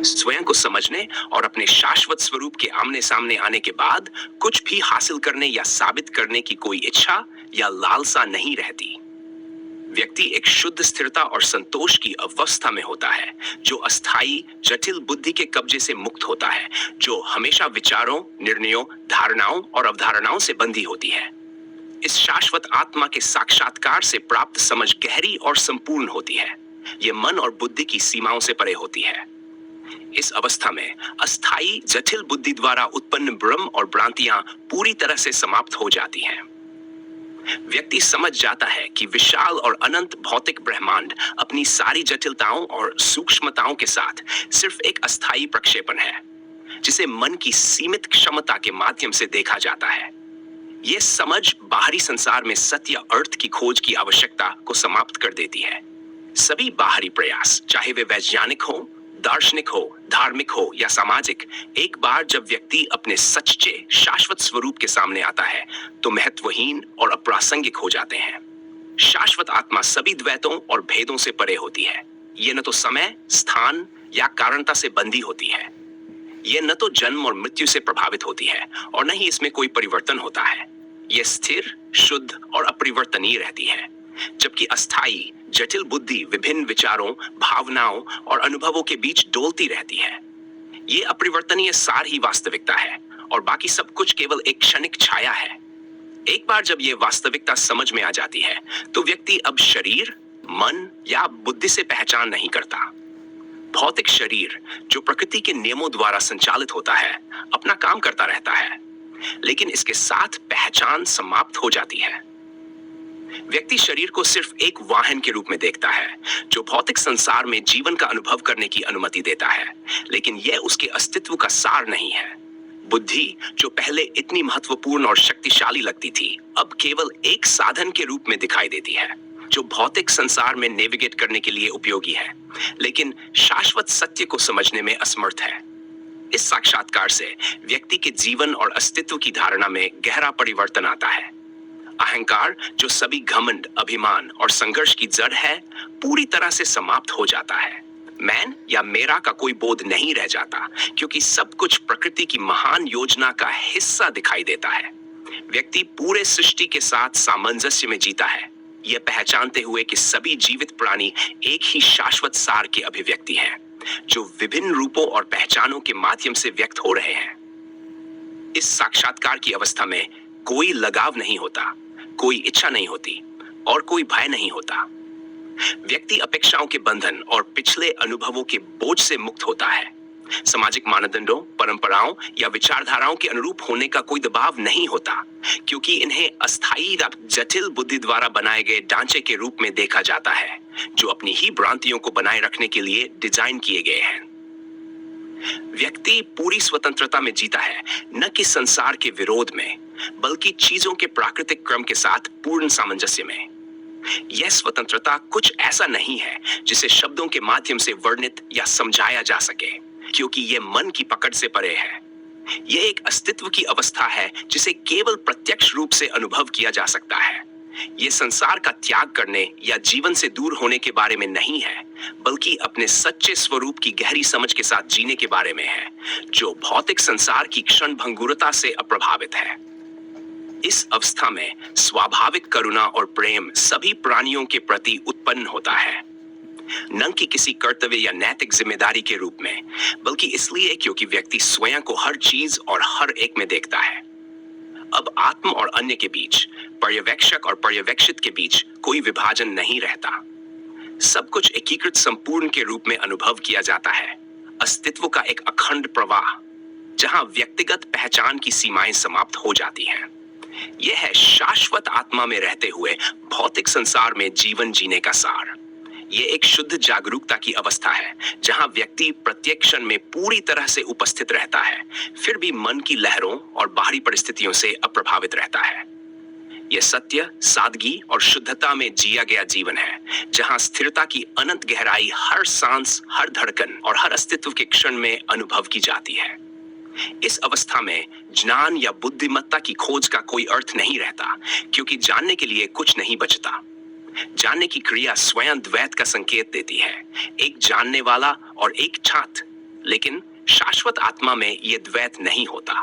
स्वयं को समझने और अपने शाश्वत स्वरूप के आमने सामने आने के बाद कुछ भी हासिल करने या साबित करने की कोई इच्छा या लालसा नहीं रहती। व्यक्ति एक शुद्ध स्थिरता और संतोष की अवस्था में होता है, जो अस्थायी जटिल बुद्धि के कब्जे से मुक्त होता है, जो हमेशा विचारों, निर्णयों, धारणाओं और अवधारणाओं से बंधी होती है। इस शाश्वत आत्मा के साक्षात्कार से प्राप्त समझ गहरी और संपूर्ण होती है। यह मन और बुद्धि की सीमाओं से परे होती है। इस अवस्था में अस्थायी जटिल बुद्धि द्वारा उत्पन्न भ्रम और भ्रांतियां पूरी तरह से समाप्त हो जाती हैं। व्यक्ति समझ जाता है कि विशाल और अनंत भौतिक ब्रह्मांड अपनी सारी जटिलताओं और सूक्ष्मताओं के साथ सिर्फ एक अस्थायी प्रक्षेपण है, जिसे मन की सीमित क्षमता के माध्यम से देखा जाता है। यह समझ बाहरी संसार में सत्य अर्थ की खोज की आवश्यकता को समाप्त कर देती है। सभी बाहरी प्रयास, चाहे वे वैज्ञानिक हो, दार्शनिक हो, धार्मिक हो या सामाजिक, एक बार जब व्यक्ति अपने सच्चे शाश्वत स्वरूप के सामने आता है तो महत्वहीन और अप्रासंगिक हो जाते हैं। शाश्वत आत्मा सभी द्वैतों और भेदों से परे होती है। यह न तो समय, स्थान या कारणता से बंधी होती है। यह न तो जन्म और मृत्यु से प्रभावित होती है और न ही इसमें कोई परिवर्तन होता है। यह स्थिर, शुद्ध और अपरिवर्तनीय रहती है, जबकि अस्थायी जटिल बुद्धि विभिन्न विचारों, भावनाओं और अनुभवों के बीच डोलती रहती है। यह अपरिवर्तनीय सार ही वास्तविकता है और बाकी सब कुछ केवल एक क्षणिक छाया है। एक बार जब यह वास्तविकता समझ में आ जाती है तो व्यक्ति अब शरीर, मन या बुद्धि से पहचान नहीं करता। भौतिक शरीर, जो प्रकृति के नियमों द्वारा संचालित होता है, अपना काम करता रहता है, लेकिन इसके साथ पहचान समाप्त हो जाती है। व्यक्ति शरीर को सिर्फ एक वाहन के रूप में देखता है, जो भौतिक संसार में जीवन का अनुभव करने की अनुमति देता है, लेकिन यह उसके अस्तित्व का सार नहीं है। बुद्धि, जो पहले इतनी महत्वपूर्ण और शक्तिशाली लगती थी, अब केवल एक साधन के रूप में दिखाई देती है, जो भौतिक संसार में नेविगेट करने के लिए उपयोगी है, लेकिन शाश्वत सत्य को समझने में असमर्थ है। इस साक्षात्कार से व्यक्ति के जीवन और अस्तित्व की धारणा में गहरा परिवर्तन आता है। अहंकार, जो सभी घमंड, अभिमान और संघर्ष की जड़ है, पूरी तरह से समाप्त हो जाता है। मैं या मेरा का कोई बोध नहीं रह जाता, क्योंकि सब कुछ प्रकृति की महान योजना का हिस्सा दिखाई देता है। व्यक्ति पूरे सृष्टि के साथ सामंजस्य में जीता है, यह पहचानते हुए कि सभी जीवित प्राणी एक ही शाश्वत सार की अभिव्यक्ति हैं, जो विभिन्न रूपों और पहचानों के माध्यम से व्यक्त हो रहे हैं। इस साक्षात्कार की अवस्था में कोई लगाव नहीं होता, कोई इच्छा नहीं होती और कोई भय नहीं होता। व्यक्ति अपेक्षाओं के बंधन और पिछले अनुभवों के बोझ से मुक्त होता है। सामाजिक मानदंडों, परंपराओं या विचारधाराओं के अनुरूप होने का कोई दबाव नहीं होता, क्योंकि इन्हें अस्थायी जटिल बुद्धि द्वारा बनाए गए ढांचे के रूप में देखा जाता है, जो अपनी ही भ्रांतियों को बनाए रखने के लिए डिजाइन किए गए हैं। व्यक्ति पूरी स्वतंत्रता में जीता है, न कि संसार के विरोध में, बल्कि चीजों के प्राकृतिक क्रम के साथ पूर्ण सामंजस्य में। यह स्वतंत्रता कुछ ऐसा नहीं है जिसे शब्दों के माध्यम से वर्णित या समझाया जा सके, क्योंकि यह मन की पकड़ से परे है। यह एक अस्तित्व की अवस्था है जिसे केवल प्रत्यक्ष रूप से अनुभव किया जा सकता है। यह संसार का त्याग करने या जीवन से दूर होने के बारे में नहीं है, बल्कि अपने सच्चे स्वरूप की गहरी समझ के साथ जीने के बारे में है, जो भौतिक संसार की क्षण भंगुरता से अप्रभावित है। इस अवस्था में स्वाभाविक करुणा और प्रेम सभी प्राणियों के प्रति उत्पन्न होता है, न कि किसी कर्तव्य या नैतिक जिम्मेदारी के रूप में, बल्कि इसलिए क्योंकि व्यक्ति स्वयं को हर चीज और हर एक में देखता है। अब आत्म और अन्य के बीच, पर्यवेक्षक और पर्यवेक्षित के बीच कोई विभाजन नहीं रहता। सब कुछ एकीकृत संपूर्ण के रूप में अनुभव किया जाता है, अस्तित्व का एक अखंड प्रवाह, जहां व्यक्तिगत पहचान की सीमाएं समाप्त हो जाती हैं। यह है शाश्वत आत्मा में रहते हुए भौतिक संसार में जीवन जीने का सार। यह एक शुद्ध जागरूकता की अवस्था है, जहां व्यक्ति प्रत्येक क्षण में पूरी तरह से उपस्थित रहता है, फिर भी मन की लहरों और बाहरी परिस्थितियों से अप्रभावित रहता है। यह सत्य, सादगी और शुद्धता में जिया गया जीवन है, जहां स्थिरता की अनंत गहराई हर सांस, हर धड़कन और हर अस्तित्व के क्षण में अनुभव की जाती है। इस अवस्था में ज्ञान या बुद्धिमत्ता की खोज का कोई अर्थ नहीं रहता, क्योंकि जानने के लिए कुछ नहीं बचता। जानने की क्रिया स्वयं द्वैत का संकेत देती है, एक जानने वाला और एक छात्र, लेकिन शाश्वत आत्मा में यह द्वैत नहीं होता,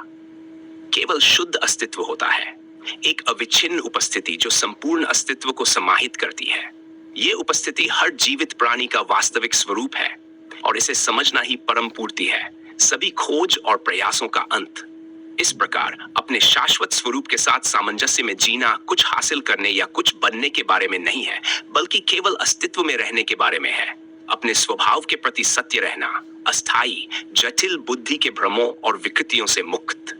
केवल शुद्ध अस्तित्व होता है, एक अविच्छिन्न उपस्थिति जो संपूर्ण अस्तित्व को समाहित करती है। यह उपस्थिति हर जीवित प्राणी का वास्तविक स्वरूप है और इसे समझना ही परम पूर्ति है, सभी खोज और प्रयासों का अंत। इस प्रकार अपने शाश्वत स्वरूप के साथ सामंजस्य में जीना कुछ हासिल करने या कुछ बनने के बारे में नहीं है, बल्कि केवल अस्तित्व में रहने के बारे में है। अपने स्वभाव के प्रति सत्य रहना, अस्थायी जटिल बुद्धि के भ्रमों और विकृतियों से मुक्त।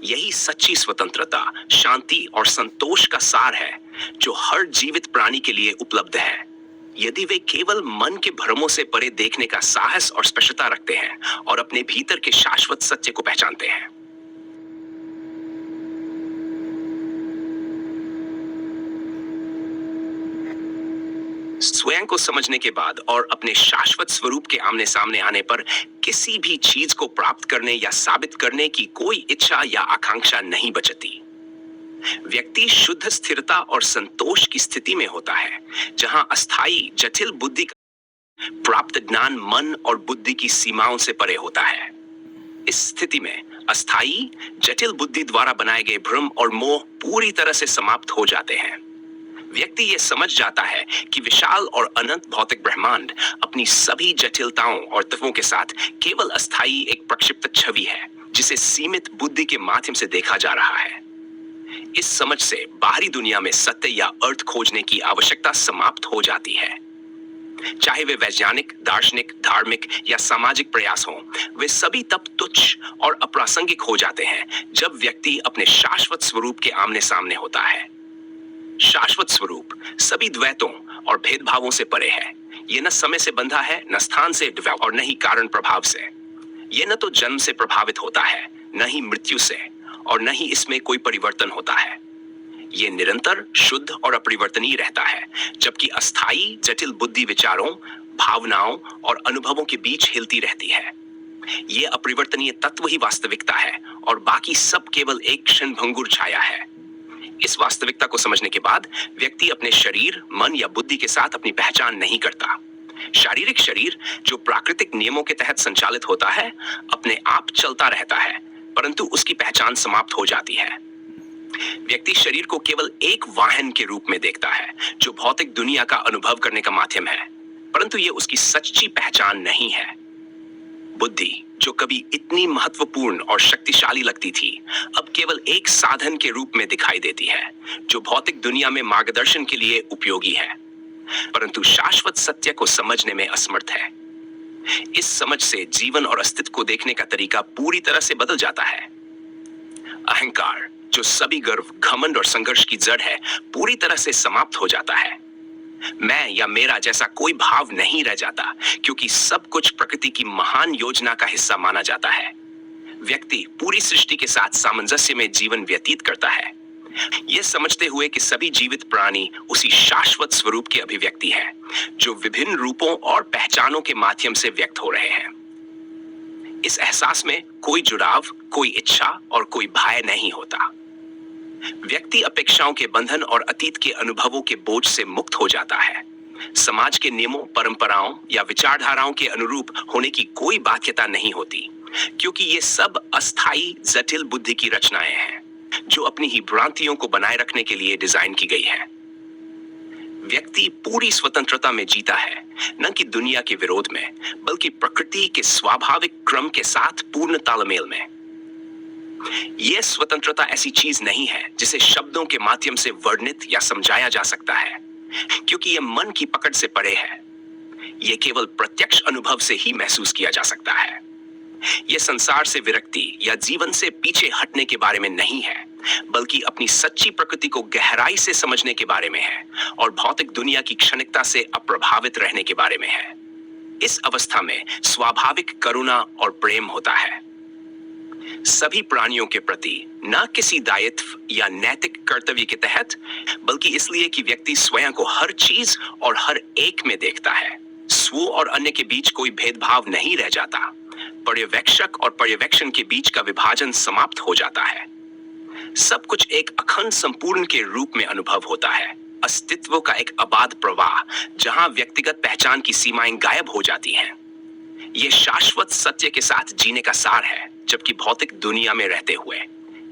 यही सच्ची स्वतंत्रता, शांति और संतोष का सार है जो हर जीवित प्राणी के लिए उपलब्ध है, यदि वे केवल मन के भ्रमों से परे देखने का साहस और स्पष्टता रखते हैं और अपने भीतर के शाश्वत सत्य को पहचानते हैं। स्वयं को समझने के बाद और अपने शाश्वत स्वरूप के आमने सामने आने पर किसी भी चीज को प्राप्त करने या साबित करने की कोई इच्छा या आकांक्षा नहीं बचती। व्यक्ति शुद्ध स्थिरता और संतोष की स्थिति में होता है, जहां अस्थायी जटिल बुद्धि का प्राप्त ज्ञान मन और बुद्धि की सीमाओं से परे होता है। इस स्थिति में अस्थायी जटिल बुद्धि द्वारा बनाए गए भ्रम और मोह पूरी तरह से समाप्त हो जाते हैं। व्यक्ति यह समझ जाता है कि विशाल और अनंत भौतिक ब्रह्मांड अपनी सभी जटिलताओं और तत्वों के साथ केवल अस्थायी एक प्रक्षिप्त छवि है, जिसे सीमित बुद्धि के माध्यम से देखा जा रहा है। इस समझ से बाहरी दुनिया में सत्य या अर्थ खोजने की आवश्यकता समाप्त हो जाती है। चाहे वे वैज्ञानिक, दार्शनिक, धार्मिक या सामाजिक प्रयास हों, वे सभी तब तुच्छ और अप्रासंगिक हो जाते हैं जब व्यक्ति अपने शाश्वत स्वरूप के आमने सामने होता है। शाश्वत स्वरूप सभी द्वैतों और भेदभावों से परे है। यह न समय से बंधा है, न स्थान से और न ही कारण प्रभाव से। यह न तो जन्म से प्रभावित होता है, न ही मृत्यु से, और न ही इसमें कोई परिवर्तन होता है। यह निरंतर शुद्ध और अपरिवर्तनीय रहता है, जबकि अस्थायी जटिल बुद्धि विचारों, भावनाओं और अनुभवों के बीच हिलती रहती है। यह अपरिवर्तनीय तत्व ही वास्तविकता है और बाकी सब केवल एक क्षणभंगुर छाया है। इस वास्तविकता को समझने के बाद व्यक्ति अपने शरीर, मन या बुद्धि के साथ अपनी पहचान नहीं करता। शारीरिक शरीर, जो प्राकृतिक नियमों के तहत संचालित होता है, अपने आप चलता रहता है, परंतु उसकी पहचान समाप्त हो जाती है। व्यक्ति शरीर को केवल एक वाहन के रूप में देखता है, जो भौतिक दुनिया का अनुभव करने का माध्यम है, परंतु यह उसकी सच्ची पहचान नहीं है। बुद्धि, जो कभी इतनी महत्वपूर्ण और शक्तिशाली लगती थी, अब केवल एक साधन के रूप में दिखाई देती है, जो भौतिक दुनिया में मार्गदर्शन के लिए उपयोगी है, परंतु शाश्वत सत्य को समझने में असमर्थ है। इस समझ से जीवन और अस्तित्व को देखने का तरीका पूरी तरह से बदल जाता है। अहंकार, जो सभी गर्व, घमंड और संघर्ष की जड़ है, पूरी तरह से समाप्त हो जाता है। मैं या मेरा जैसा कोई भाव नहीं रह जाता, क्योंकि सब कुछ प्रकृति की महान योजना का हिस्सा माना जाता है। व्यक्ति पूरी सृष्टि के साथ सामंजस्य में जीवन व्यतीत करता है, यह समझते हुए कि सभी जीवित प्राणी उसी शाश्वत स्वरूप की अभिव्यक्ति है, जो विभिन्न रूपों और पहचानों के माध्यम से व्यक्त हो रहे हैं। इस एहसास में कोई जुड़ाव, कोई इच्छा और कोई भय नहीं होता। व्यक्ति अपेक्षाओं के बंधन और अतीत के अनुभवों के बोझ से मुक्त हो जाता है। समाज के नियमों, परंपराओं या विचारधाराओं के अनुरूप होने की कोई बाध्यता नहीं होती, क्योंकि ये सब अस्थायी जटिल बुद्धि की रचनाएं हैं, जो अपनी ही भ्रांतियों को बनाए रखने के लिए डिजाइन की गई है। व्यक्ति पूरी स्वतंत्रता में जीता है, न कि दुनिया के विरोध में, बल्कि प्रकृति के स्वाभाविक क्रम के साथ पूर्ण तालमेल में। यह स्वतंत्रता ऐसी चीज नहीं है जिसे शब्दों के माध्यम से वर्णित या समझाया जा सकता है, क्योंकि यह मन की पकड़ से परे है। यह केवल प्रत्यक्ष अनुभव से ही महसूस किया जा सकता है। यह संसार से विरक्ति या जीवन से पीछे हटने के बारे में नहीं है, बल्कि अपनी सच्ची प्रकृति को गहराई से समझने के बारे में है और भौतिक दुनिया की क्षणिकता से अप्रभावित रहने के बारे में है। इस अवस्था में स्वाभाविक करुणा और प्रेम होता है, सभी प्राणियों के प्रति, न किसी दायित्व या नैतिक कर्तव्य के तहत, बल्कि इसलिए कि व्यक्ति स्वयं को हर चीज और हर एक में देखता है। स्व और अन्य के बीच कोई भेदभाव नहीं रह जाता। पर्यवेक्षक और पर्यवेक्षण के बीच का विभाजन समाप्त हो जाता है। सब कुछ एक अखंड संपूर्ण के रूप में अनुभव होता है, अस्तित्व का एक अबाध प्रवाह, जहां व्यक्तिगत पहचान की सीमाएं गायब हो जाती हैं। ये शाश्वत सत्य के साथ जीने का सार है, जबकि भौतिक दुनिया में रहते हुए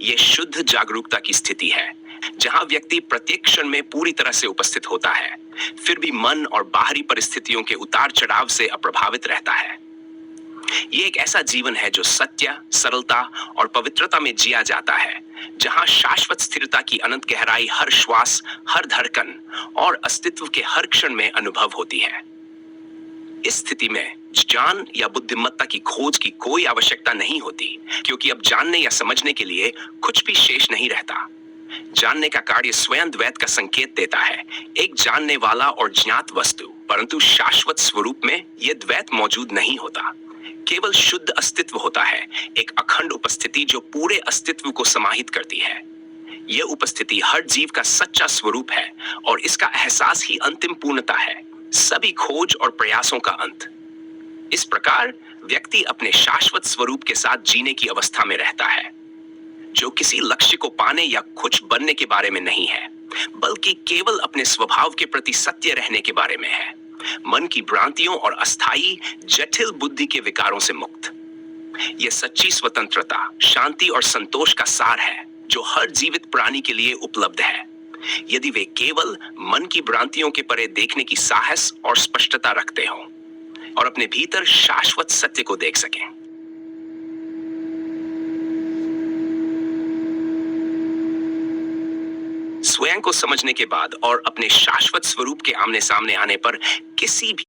ये शुद्ध जागरूकता की स्थिति है, जहां व्यक्ति प्रत्येक क्षण में पूरी तरह से उपस्थित होता है, फिर भी मन और बाहरी परिस्थितियों के उतार चढ़ाव से अप्रभावित रहता है। ये एक ऐसा जीवन है जो सत्य, सरलता और पवित्रता में जिया जाता है, जहां शाश्वत स्थिरता की अनंत गहराई हर श्वास, हर धड़कन और अस्तित्व के हर क्षण में अनुभव होती है। इस स्थिति में ज्ञान या बुद्धिमत्ता की खोज की कोई आवश्यकता नहीं होती, क्योंकि अब जानने या समझने के लिए कुछ भी शेष नहीं रहता। जानने का कार्य स्वयं द्वैत का संकेत देता है, एक जानने वाला और ज्ञात वस्तु, परंतु शाश्वत स्वरूप में यह द्वैत मौजूद नहीं होता। केवल शुद्ध अस्तित्व होता है, एक अखंड उपस्थिति जो पूरे अस्तित्व को समाहित करती है। यह उपस्थिति हर जीव का सच्चा स्वरूप है और इसका एहसास ही अंतिम पूर्णता है, सभी खोज और प्रयासों का अंत। इस प्रकार व्यक्ति अपने शाश्वत स्वरूप के साथ जीने की अवस्था में रहता है, जो किसी लक्ष्य को पाने या कुछ बनने के बारे में नहीं है, बल्कि केवल अपने स्वभाव के प्रति सत्य रहने के बारे में है, मन की भ्रांतियों और अस्थायी जटिल बुद्धि के विकारों से मुक्त। यह सच्ची स्वतंत्रता, शांति और संतोष का सार है जो हर जीवित प्राणी के लिए उपलब्ध है, यदि वे केवल मन की भ्रांतियों के परे देखने की साहस और स्पष्टता रखते हों और अपने भीतर शाश्वत सत्य को देख सकें। स्वयं को समझने के बाद और अपने शाश्वत स्वरूप के आमने सामने आने पर किसी भी